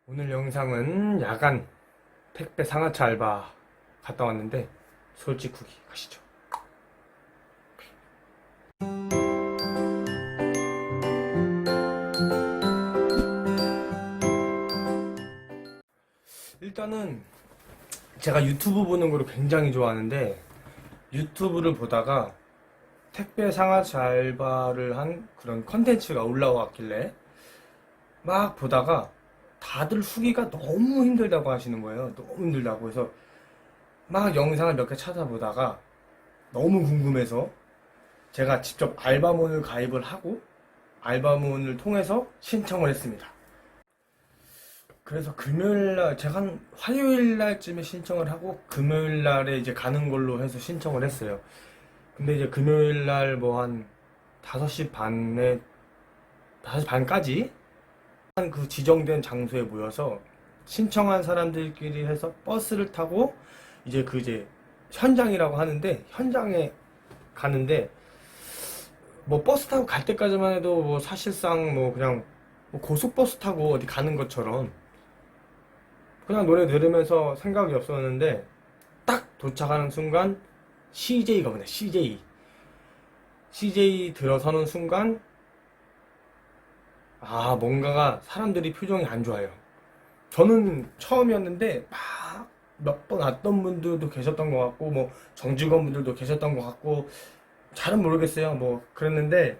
오늘 영상은 야간 택배 상하차 알바 갔다 왔는데 솔직히 가시죠. 일단은 제가 유튜브 보는 거를 굉장히 좋아하는데 유튜브를 보다가 택배 상하차 알바를 한 그런 컨텐츠가 올라왔길래 막 보다가 다들 후기가 너무 힘들다고 하시는 거예요. 너무 힘들다고 해서 막 영상을 몇 개 찾아보다가 너무 궁금해서 제가 직접 알바몬을 가입을 하고 알바몬을 통해서 신청을 했습니다. 그래서 금요일날 제가 한 화요일날쯤에 신청을 하고 금요일날에 이제 가는 걸로 해서 신청을 했어요. 근데 이제 금요일날 뭐 한 5시 반에 5시 반까지 한 그 지정된 장소에 모여서 신청한 사람들끼리 해서 버스를 타고 이제 현장이라고 하는데 현장에 가는데 뭐 버스 타고 갈 때까지만 해도 뭐 사실상 뭐 그냥 뭐 고속버스 타고 어디 가는 것처럼 그냥 노래 들으면서 생각이 없었는데 딱 도착하는 순간 CJ가 오네. CJ 들어서는 순간 뭔가가 사람들이 표정이 안 좋아요. 저는 처음이었는데 막 몇 번 왔던 분들도 계셨던 것 같고 뭐 정직원분들도 계셨던 것 같고 잘은 모르겠어요. 뭐 그랬는데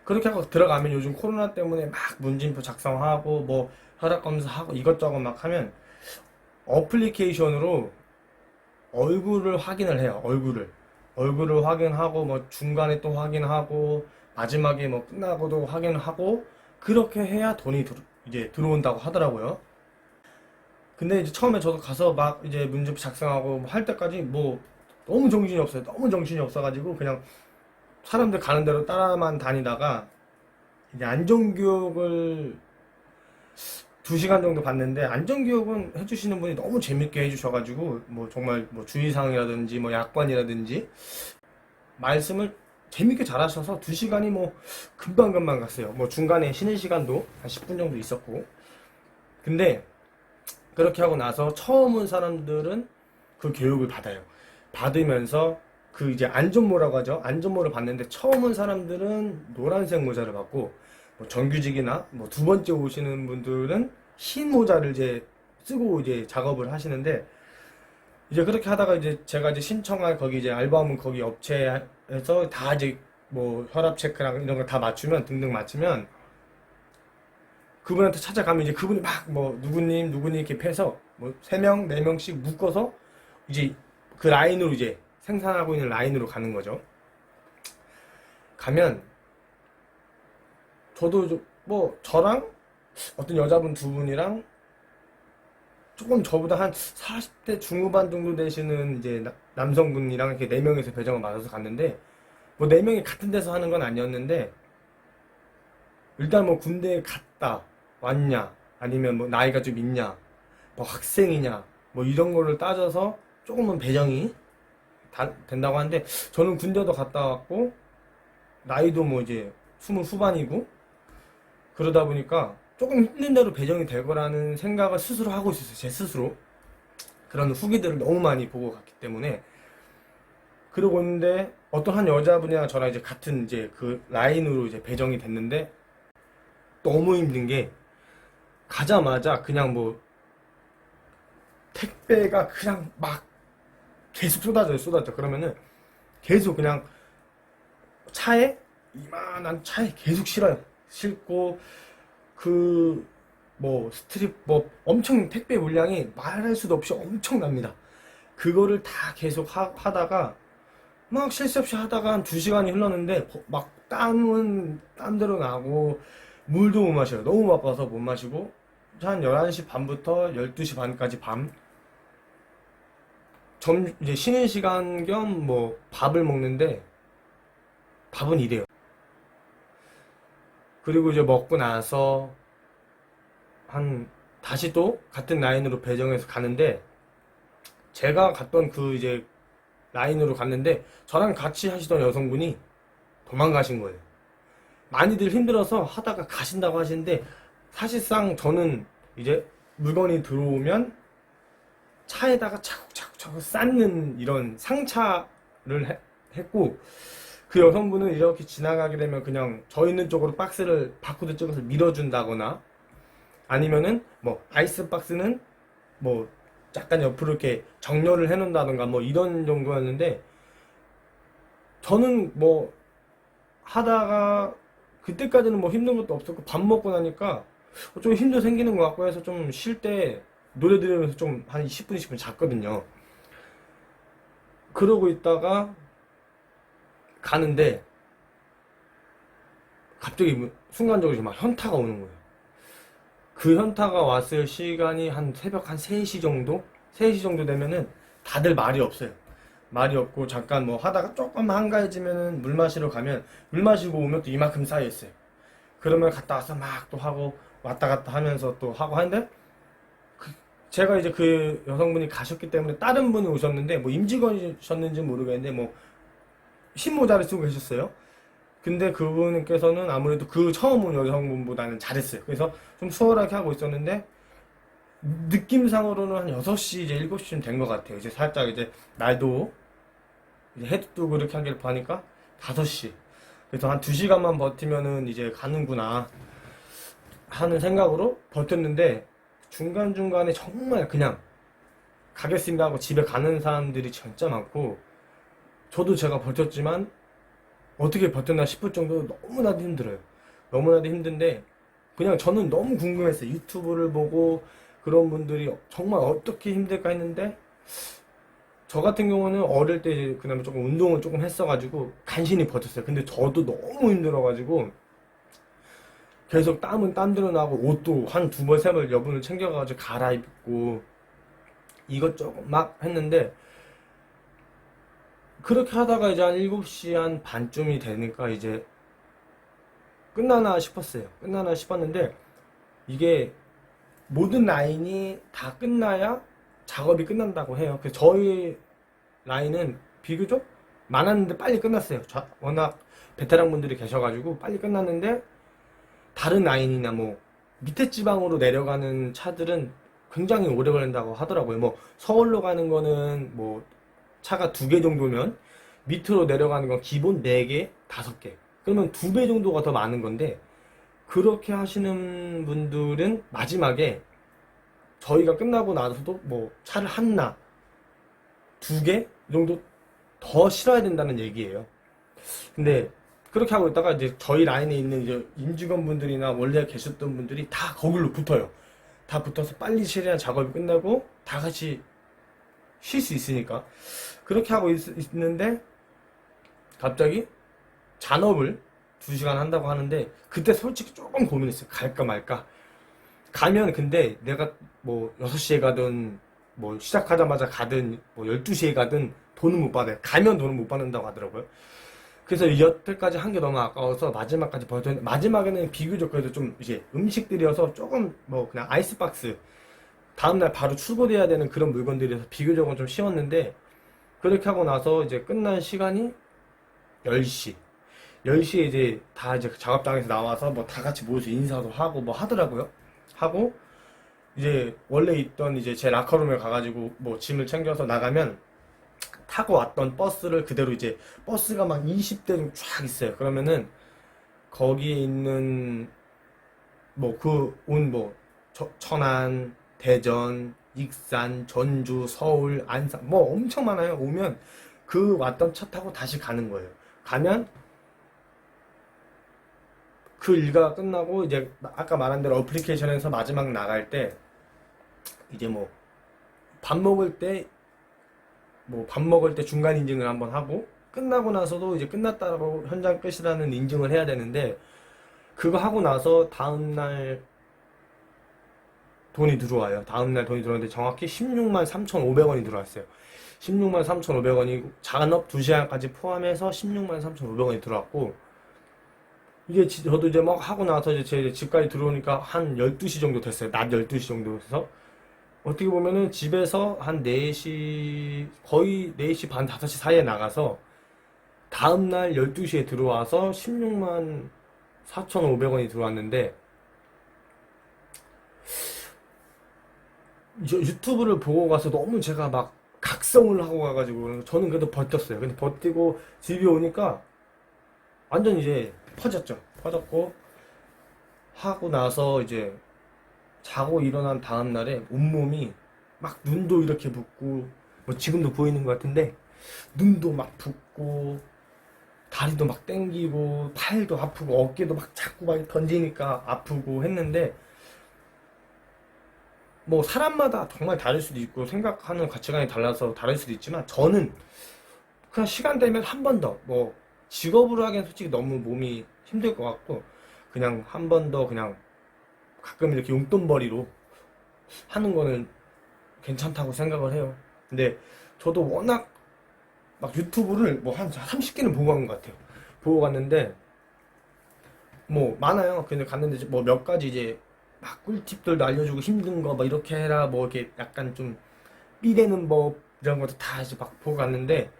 그렇게 하고 들어가면 요즘 코로나 때문에 막 문진표 작성하고 뭐 혈압 검사하고 이것저것 막 하면 어플리케이션으로 얼굴을 확인을 해요. 얼굴을 확인하고 뭐 중간에 또 확인하고 마지막에 뭐 끝나고도 확인하고 그렇게 해야 돈이 이제 들어온다고 하더라고요. 근데 이제 처음에 저도 가서 막 이제 문제표 작성하고 뭐할 때까지 뭐 너무 정신이 없어요. 너무 정신이 없어가지고 그냥 사람들 가는 대로 따라만 다니다가 이제 안전교육을 2시간 정도 봤는데 안전교육은 해주시는 분이 너무 재밌게 해주셔가지고 뭐 정말 뭐 주의사항이라든지 뭐 약관이라든지 말씀을 재밌게 잘하셔서 2시간이 뭐 금방금방 갔어요. 뭐 중간에 쉬는 시간도 한 10분 정도 있었고. 근데 그렇게 하고 나서 처음 온 사람들은 그 교육을 받아요. 받으면서 그 이제 안전모라고 하죠. 안전모를 받는데 처음 온 사람들은 노란색 모자를 받고 뭐 정규직이나 뭐 2번째 오시는 분들은 흰 모자를 이제 쓰고 이제 작업을 하시는데 이제 그렇게 하다가 이제 제가 이제 신청할 거기 이제 알바몬 거기 업체에서 다 이제 뭐 혈압 체크랑 이런 거 다 맞추면 등등 맞추면 그분한테 찾아가면 이제 그분이 막 뭐 누구님 이렇게 패서 뭐 3명 4명씩 묶어서 이제 그 라인으로 이제 생산하고 있는 라인으로 가는 거죠. 가면 저도 뭐 저랑 어떤 여자분 2분이랑 조금 저보다 한 40대 중후반 정도 되시는 이제 남성분이랑 이렇게 4명에서 배정을 받아서 갔는데 뭐 4명이 같은 데서 하는 건 아니었는데 일단 뭐 군대에 갔다 왔냐 아니면 뭐 나이가 좀 있냐 뭐 학생이냐 뭐 이런 거를 따져서 조금은 배정이 된다고 하는데 저는 군대도 갔다 왔고 나이도 뭐 이제 20 후반이고 그러다 보니까 조금 힘든 대로 배정이 될 거라는 생각을 스스로 하고 있었어요. 제 스스로. 그런 후기들을 너무 많이 보고 갔기 때문에. 그러고 있는데 어떤 한 여자분이랑 저랑 이제 같은 이제 그 라인으로 이제 배정이 됐는데 너무 힘든 게 가자마자 그냥 뭐 택배가 그냥 막 계속 쏟아져. 그러면은 계속 그냥 이만한 차에 계속 실어요. 싣고 그 뭐 스트립 뭐 엄청 택배 물량이 말할 수도 없이 엄청납니다. 그거를 다 계속 하다가 막 쉴 새 없이 하다가 한 2시간이 흘렀는데 막 땀은 땀대로 나고 물도 못 마셔요. 너무 바빠서 못 마시고 한 11시 반부터 12시 반까지 이제 쉬는 시간 겸 뭐 밥을 먹는데 밥은 이래요. 그리고 이제 먹고 나서 다시 또 같은 라인으로 배정해서 가는데 제가 갔던 그 이제 라인으로 갔는데 저랑 같이 하시던 여성분이 도망가신 거예요. 많이들 힘들어서 하다가 가신다고 하시는데 사실상 저는 이제 물건이 들어오면 차에다가 차곡차곡 쌓는 이런 상차를 했고, 그 여성분은 이렇게 지나가게 되면 그냥 저 있는 쪽으로 박스를 바코드 찍어서 밀어준다거나, 아니면은 뭐 아이스박스는 뭐 약간 옆으로 이렇게 정렬을 해놓는다던가 뭐 이런 정도였는데, 저는 뭐 하다가 그때까지는 뭐 힘든 것도 없었고 밥 먹고 나니까 좀 힘도 생기는 것 같고 해서 좀 쉴 때 노래 들으면서 좀 한 10분 20분 잤거든요. 그러고 있다가 가는데 갑자기 순간적으로 막 현타가 오는 거예요. 그 현타가 왔을 시간이 한 새벽 한 3시 정도? 3시 정도 되면은 다들 말이 없어요. 말이 없고 잠깐 뭐 하다가 조금 한가해지면은 물 마시러 가면 물 마시고 오면 또 이만큼 쌓여있어요. 그러면 갔다 와서 막 또 하고 왔다 갔다 하면서 또 하고 하는데, 제가 이제 그 여성분이 가셨기 때문에 다른 분이 오셨는데 뭐 임직원이셨는지 모르겠는데 뭐 흰 모자를 쓰고 계셨어요. 근데 그분께서는 아무래도 그 처음 온 여성분보다는 잘했어요. 그래서 좀 수월하게 하고 있었는데, 느낌상으로는 한 6시 이제 7시쯤 된 것 같아요. 이제 살짝 이제 날도 이제 해도 뜨고 이렇게 하길 보니까 5시. 그래서 한 2시간만 버티면은 이제 가는구나 하는 생각으로 버텼는데, 중간중간에 정말 그냥 가겠습니다 하고 집에 가는 사람들이 진짜 많고, 저도 제가 버텼지만 어떻게 버텼나 싶을 정도로 너무나도 힘들어요. 너무나도 힘든데, 그냥 저는 너무 궁금했어요. 유튜브를 보고 그런 분들이 정말 어떻게 힘들까 했는데, 저 같은 경우는 어릴 때 그나마 조금 운동을 조금 했어가지고 간신히 버텼어요. 근데 저도 너무 힘들어가지고 계속 땀은 땀대로 나고, 옷도 한 2벌 3벌 여분을 챙겨가지고 갈아입고 이것저것 막 했는데, 그렇게 하다가 이제 한 7시 한 반쯤이 되니까 이제 끝나나 싶었어요. 끝나나 싶었는데, 이게 모든 라인이 다 끝나야 작업이 끝난다고 해요. 그래서 저희 라인은 비교적 많았는데 빨리 끝났어요. 워낙 베테랑 분들이 계셔가지고 빨리 끝났는데, 다른 라인이나 뭐 밑에 지방으로 내려가는 차들은 굉장히 오래 걸린다고 하더라고요. 뭐 서울로 가는 거는 뭐 차가 2개 정도면, 밑으로 내려가는 건 기본 4개, 5개. 그러면 2배 정도가 더 많은 건데, 그렇게 하시는 분들은 마지막에 저희가 끝나고 나서도 뭐 차를 하나, 2개 정도 더 실어야 된다는 얘기예요. 근데 그렇게 하고 있다가 이제 저희 라인에 있는 이제 임직원분들이나 원래 계셨던 분들이 다 거길로 붙어요. 다 붙어서 빨리 실해야 작업이 끝나고 다 같이 쉴 수 있으니까. 그렇게 하고 있는데 갑자기 잔업을 2시간 한다고 하는데, 그때 솔직히 조금 고민했어요. 갈까 말까. 가면 근데 내가 뭐 6시에 가든 뭐 시작하자마자 가든 뭐 12시에 가든 돈은 못 받아요. 가면 돈은 못 받는다고 하더라고요. 그래서 여태까지 한 게 너무 아까워서 마지막까지 버텼는데, 마지막에는 비교적 그래도 좀 이제 음식들이어서 조금 뭐 그냥 아이스박스, 다음날 바로 출고돼야 되는 그런 물건들이어서 비교적은 좀 쉬웠는데, 그렇게 하고 나서 이제 끝난 시간이 10시. 10시에 이제 다 이제 작업장에서 나와서 뭐 다 같이 모여서 인사도 하고 뭐 하더라고요. 하고 이제 원래 있던 이제 제 라커룸에 가가지고 뭐 짐을 챙겨서 나가면, 타고 왔던 버스를 그대로 이제 버스가 막 20대 좀 쫙 있어요. 그러면은 거기에 있는 뭐 그 온 뭐 천안, 대전, 익산, 전주, 서울, 안산 뭐 엄청 많아요. 오면 그 왔던 차 타고 다시 가는 거예요. 가면 그 일과가 끝나고 이제 아까 말한 대로 어플리케이션에서 마지막 나갈 때 이제 뭐 밥 먹을 때 중간 인증을 한번 하고, 끝나고 나서도 이제 끝났다고 현장 끝이라는 인증을 해야 되는데, 그거 하고 나서 다음날 돈이 들어와요. 다음날 돈이 들어왔는데 정확히 16만 3,500원이 들어왔어요. 16만 3,500원이 잔업 2시간까지 포함해서 16만 3,500원이 들어왔고, 이게 저도 이제 막 하고 나서 이제 제 집까지 들어오니까 한 12시 정도 됐어요. 낮 12시 정도 돼서 어떻게 보면은 집에서 한 4시, 거의 4시 반, 5시 사이에 나가서 다음날 12시에 들어와서 16만 4,500원이 들어왔는데, 유튜브를 보고 가서 너무 제가 막 각성을 하고 가가지고 저는 그래도 버텼어요. 근데 버티고 집에 오니까 완전 이제 퍼졌죠. 퍼졌고 하고 나서 이제 자고 일어난 다음 날에 온몸이 막 눈도 이렇게 붓고 뭐 지금도 보이는 것 같은데 눈도 막 붓고 다리도 막 땡기고 팔도 아프고 어깨도 막 자꾸 막 던지니까 아프고 했는데 뭐 사람마다 정말 다를 수도 있고 생각하는 가치관이 달라서 다를 수도 있지만 저는 그냥 시간 되면 한 번 더 뭐 직업으로 하기엔 솔직히 너무 몸이 힘들 것 같고 그냥 한 번 더 그냥 가끔 이렇게 용돈벌이로 하는 거는 괜찮다고 생각을 해요. 근데 저도 워낙 막 유튜브를 뭐 한 30개는 보고 간 것 같아요. 보고 갔는데 뭐 많아요. 근데 갔는데 뭐 몇 가지 이제 막 꿀팁들도 알려주고 힘든 거 막 이렇게 해라 뭐 이렇게 약간 좀 삐대는 법 이런 것도 다 이제 막 보고 갔는데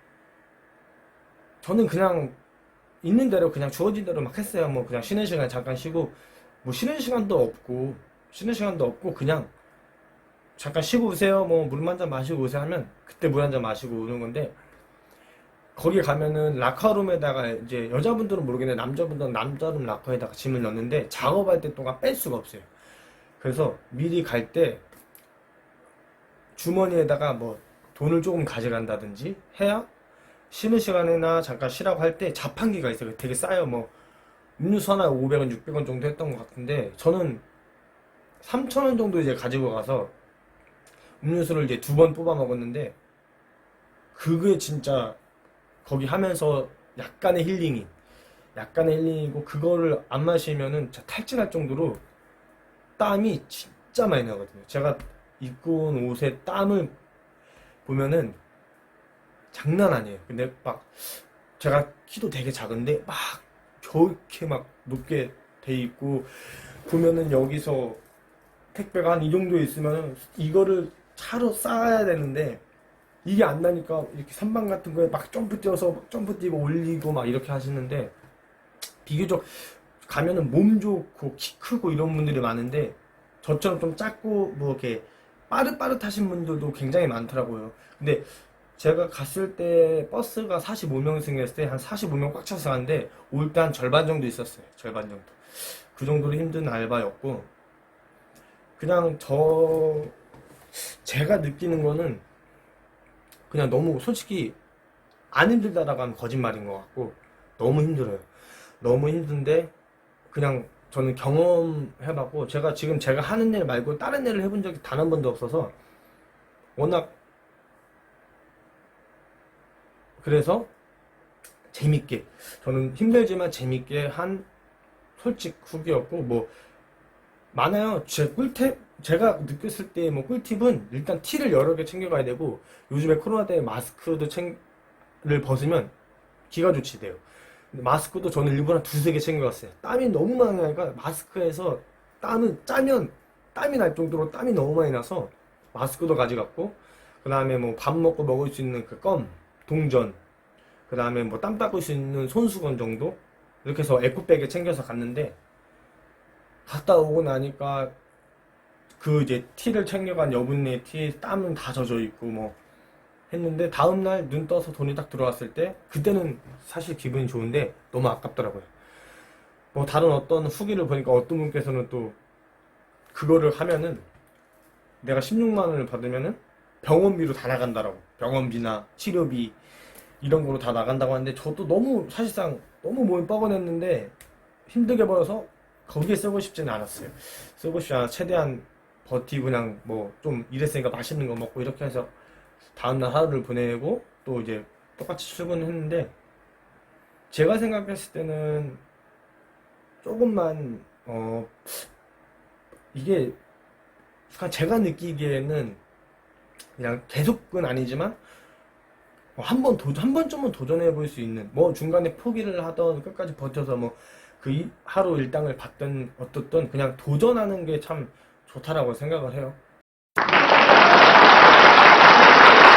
저는 그냥 있는 대로 그냥 주어진 대로 막 했어요. 뭐 그냥 쉬는 시간에 잠깐 쉬고 뭐 쉬는 시간도 없고 그냥 잠깐 쉬고 오세요. 뭐 물 한 잔 마시고 오세요 하면 그때 물 한 잔 마시고 오는 건데 거기 가면은 라커룸에다가 이제 여자분들은 모르겠는데 남자분들은 남자룸 라커에다가 짐을 넣는데 작업할 때 동안 뺄 수가 없어요. 그래서 미리 갈 때 주머니에다가 뭐 돈을 조금 가져간다든지 해야 쉬는 시간이나 잠깐 쉬라고 할 때 자판기가 있어요. 되게 싸요. 뭐 음료수 하나에 500원, 600원 정도 했던 것 같은데 저는 3,000원 정도 이제 가지고 가서 음료수를 이제 두 번 뽑아 먹었는데 그게 진짜 거기 하면서 약간의 힐링이고 그거를 안 마시면은 진짜 탈진할 정도로 땀이 진짜 많이 나거든요. 제가 입고 온 옷에 땀을 보면은 장난 아니에요. 근데 막 제가 키도 되게 작은데 막 저렇게 막 높게 돼 있고 보면은 여기서 택배가 한 이 정도 있으면 이거를 차로 쌓아야 되는데 이게 안 나니까 이렇게 선반 같은 거에 막 점프 뛰어서 막 점프 뛰고 올리고 막 이렇게 하시는데 비교적 가면은 몸 좋고 키 크고 이런 분들이 많은데 저처럼 좀 작고 뭐 이렇게 빠릇빠릇하신 분들도 굉장히 많더라고요. 근데 제가 갔을 때 버스가 45명승이었을 때 한 45명 꽉 차서 갔는데 올 때 한 절반 정도 있었어요. 절반 정도. 그 정도로 힘든 알바였고 그냥 제가 느끼는 거는 그냥 너무 솔직히 안 힘들다라고 하면 거짓말인 것 같고 너무 힘들어요. 너무 힘든데 그냥 저는 경험해봤고 제가 하는 일 말고 다른 일을 해본 적이 단 한 번도 없어서 워낙 그래서 재밌게 저는 힘들지만 재밌게 한 솔직 후기였고 뭐 많아요. 제가 느꼈을 때 뭐 꿀팁은 일단 티를 여러 개 챙겨가야 되고 요즘에 코로나 때문에 마스크도 를 벗으면 기가 조치돼요. 근데 마스크도 저는 일부러 한 두세 개 챙겨갔어요. 땀이 너무 많이 나니까 마스크에서 땀은 짜면 땀이 날 정도로 땀이 너무 많이 나서 마스크도 가져갔고 그 다음에 뭐 밥 먹고 먹을 수 있는 그 껌, 동전 그 다음에 뭐 땀 닦을 수 있는 손수건 정도 이렇게 해서 에코백에 챙겨서 갔는데 갔다 오고 나니까 그 이제 티를 챙겨간 여분의 티에 땀은 다 젖어 있고 뭐 했는데 다음날 눈 떠서 돈이 딱 들어왔을 때 그때는 사실 기분이 좋은데 너무 아깝더라고요. 뭐 다른 어떤 후기를 보니까 어떤 분께서는 또 그거를 하면은 내가 16만 원을 받으면은 병원비로 다 나간다라고 병원비나 치료비 이런 거로 다 나간다고 하는데 저도 너무 사실상 너무 몸이 뻐근했는데 힘들게 벌어서 거기에 쓰고 싶지는 않았어요. 쓰고 싶지 않아 최대한 버티고 그냥 뭐 좀 일했으니까 맛있는 거 먹고 이렇게 해서 다음날 하루를 보내고 또 이제 똑같이 출근했는데 제가 생각했을 때는 조금만 이게 제가 느끼기에는 그냥 계속은 아니지만 한 번쯤은 도전해 볼 수 있는 뭐 중간에 포기를 하던 끝까지 버텨서 뭐 그 하루 일당을 받든 어떻든 그냥 도전하는 게 참 좋다라고 생각을 해요.